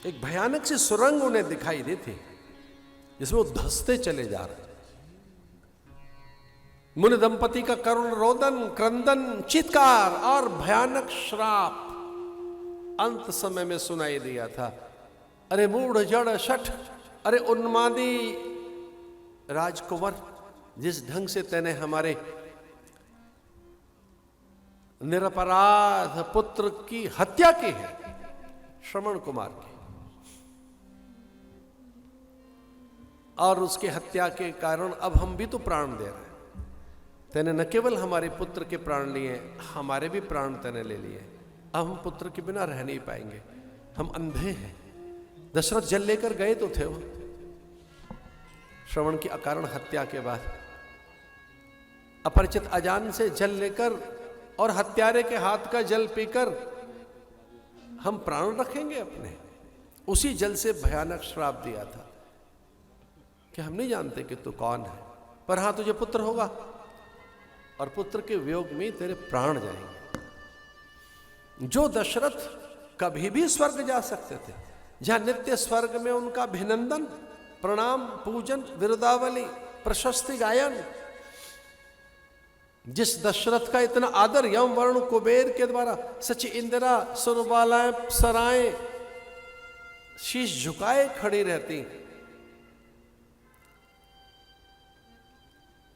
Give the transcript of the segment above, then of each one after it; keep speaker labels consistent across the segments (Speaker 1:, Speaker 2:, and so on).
Speaker 1: एक भयानक सी सुरंग उन्हें दिखाई दी थी जिसमें वो धंसते चले जा रहे। मुनि दंपति का करुण रोदन, क्रंदन, चित्कार और भयानक श्राप अंत समय में सुनाई दिया था। अरे मूढ़ जड़ शठ, अरे उन्मादी राजकुंवर, जिस ढंग से तैने हमारे निरपराध पुत्र की हत्या की है, श्रवण कुमार की, और उसकी हत्या के कारण अब हम भी तो प्राण दे रहे हैं। तैने न केवल हमारे पुत्र के प्राण लिए, हमारे भी प्राण तैने ले लिए। अब हम पुत्र के बिना रह नहीं पाएंगे, हम अंधे हैं। दशरथ जल लेकर गए तो थे वो, श्रवण की अकारण हत्या के बाद अपरिचित अजान से जल लेकर और हत्यारे के हाथ का जल पीकर हम प्राण रखेंगे अपने। उसी जल से भयानक श्राप दिया था कि हम नहीं जानते कि तू कौन है, पर हां तुझे पुत्र होगा और पुत्र के वियोग में तेरे प्राण जाएंगे। जो दशरथ कभी भी स्वर्ग जा सकते थे, जहां नित्य स्वर्ग में उनका अभिनंदन, प्रणाम, पूजन, विरुदावली, प्रशस्ति गायन, जिस दशरथ का इतना आदर यम वर्ण कुबेर के द्वारा सच इंदिरा सुरबालाएं सराएं शीश झुकाए खड़ी रहती,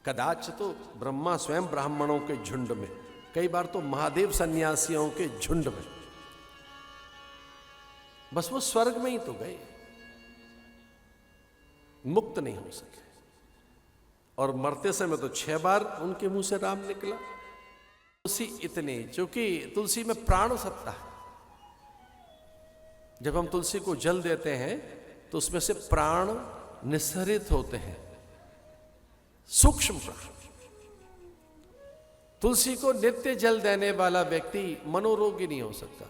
Speaker 1: कदाच तो ब्रह्मा स्वयं ब्राह्मणों के झुंड में, कई बार तो महादेव सन्यासियों के झुंड में, बस वो स्वर्ग में ही तो गए, मुक्त नहीं हो सके। और मरते समय तो 6 बार उनके मुंह से राम निकला। तुलसी इतनी, चूंकि तुलसी में प्राण सत्ता है, जब हम तुलसी को जल देते हैं तो उसमें से प्राण निस्सरित होते हैं, सूक्ष्म प्राण। तुलसी को नित्य जल देने वाला व्यक्ति मनोरोगी नहीं हो सकता।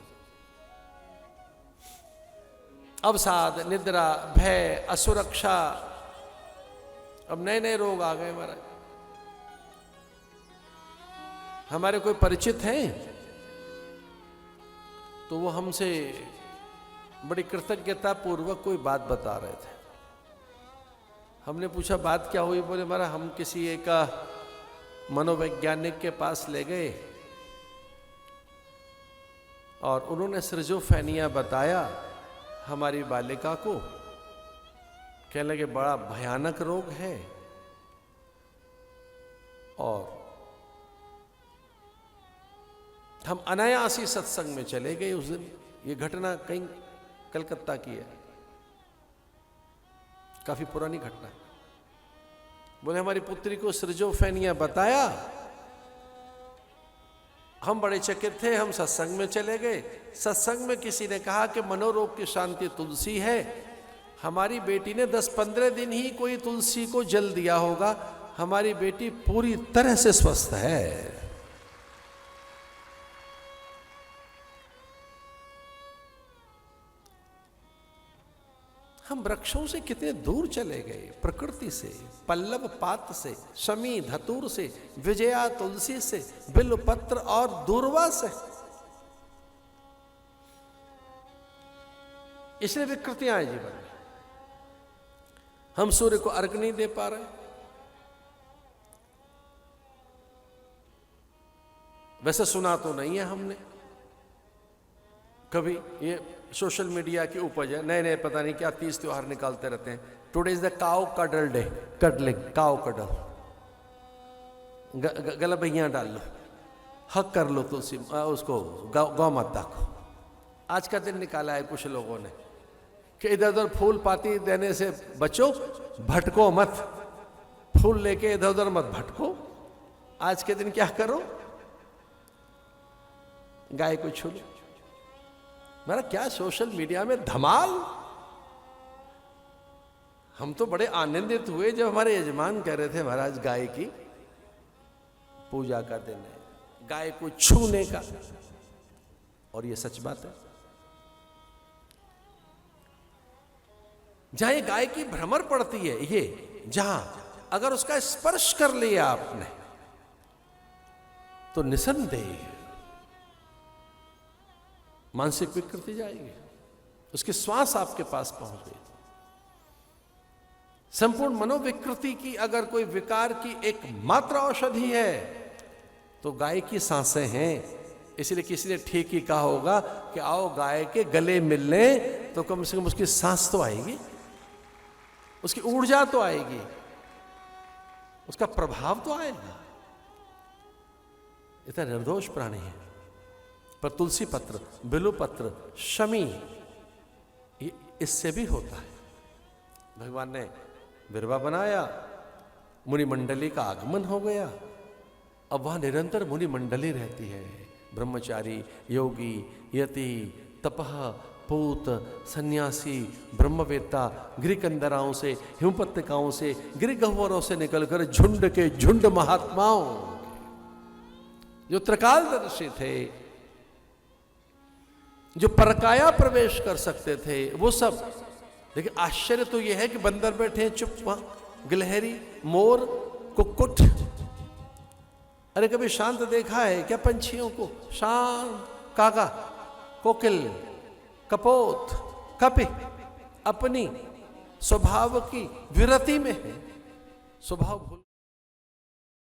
Speaker 1: अवसाद, निद्रा, भय, असुरक्षा, अब नए नए रोग आ गए महाराज। हमारे कोई परिचित हैं तो वो हमसे बड़ी कृतज्ञता पूर्वक कोई बात बता रहे थे। हमने पूछा बात क्या हुई? बोले महाराज हम किसी एक मनोवैज्ञानिक के पास ले गए और उन्होंने सिरजोफेनिया बताया हमारी बालिका को। कहने लगे बड़ा भयानक रोग है और हम अनायासी सत्संग में चले गए उस दिन। ये घटना कहीं कलकत्ता की है, काफी पुरानी घटना है। बोले हमारी पुत्री को सिरजोफेनिया बताया, हम बड़े चकित थे, हम सत्संग में चले गए। सत्संग में किसी ने कहा कि मनोरोग की शांति तुलसी है। हमारी बेटी ने 10-15 दिन ही कोई तुलसी को जल दिया होगा, हमारी बेटी पूरी तरह से स्वस्थ है। हम वृक्षों से कितने दूर चले गए, प्रकृति से, पल्लव पात से, शमी धतूर से, विजया तुलसी से, बिल्व पत्र और दूर्वा से। इसलिए विकृतियां हैं जीवन में। हम सूर्य को अर्घ नहीं दे पा रहे। वैसे सुना तो नहीं है हमने कभी, ये सोशल मीडिया की उपज है, नए नए पता नहीं क्या 30 त्योहार निकालते रहते हैं। Today is the cow cuddle day, cuddling, cow cuddle, गलबैया डाल लो, हक कर लो तुलसी उसको, गौ माता को। आज का दिन निकाला है कुछ लोगों ने कि इधर उधर फूल पाती देने से बचो, भटको मत, फूल लेके इधर उधर मत भटको। आज के दिन क्या करो, गाय को छू लो। मेरा क्या सोशल मीडिया में धमाल। हम तो बड़े आनंदित हुए जब हमारे यजमान कह रहे थे महाराज गाय की पूजा का दिन है, गाय को छूने का। और ये सच बात है। जहां ये गाय की भ्रमर पड़ती है, ये जहां अगर उसका स्पर्श कर लिया आपने तो निसंदेह मानसिक विकृति जाएगी। उसकी श्वास आपके पास पहुंच गई। संपूर्ण मनोविकृति की अगर कोई विकार की एक मात्र औषधि है तो गाय की सांसें हैं। इसलिए किसी ने ठीक ही कहा होगा कि आओ गाय के गले मिलने, तो कम से कम उसकी सांस तो आएगी, उसकी ऊर्जा तो आएगी, उसका प्रभाव तो आएगा। इतना निर्दोष प्राणी है। पर तुलसी पत्र, बिल्व पत्र, शमी, ये इससे भी होता है। भगवान ने बिरवा बनाया, मुनि मंडली का आगमन हो गया। अब वहां निरंतर मुनि मंडली रहती है, ब्रह्मचारी, योगी, यति, तपह, पूत, सन्यासी, ब्रह्मवेत्ता, गिरिकंदराओं से, हिमपत्तिकाओं से, गिरिगह्वरों से निकलकर झुंड के झुंड महात्माओं जो त्रिकालदर्शी थे, जो परकाया प्रवेश कर सकते थे, वो सब। लेकिन आश्चर्य तो यह है कि बंदर बैठे हैं चुप वहां, गिलहरी, मोर, कुक्कुट। अरे कभी शांत देखा है क्या पंछियों को? शांत, कागा, कोकिल, कपोत, कपि अपनी स्वभाव की विरति में है, स्वभाव भूल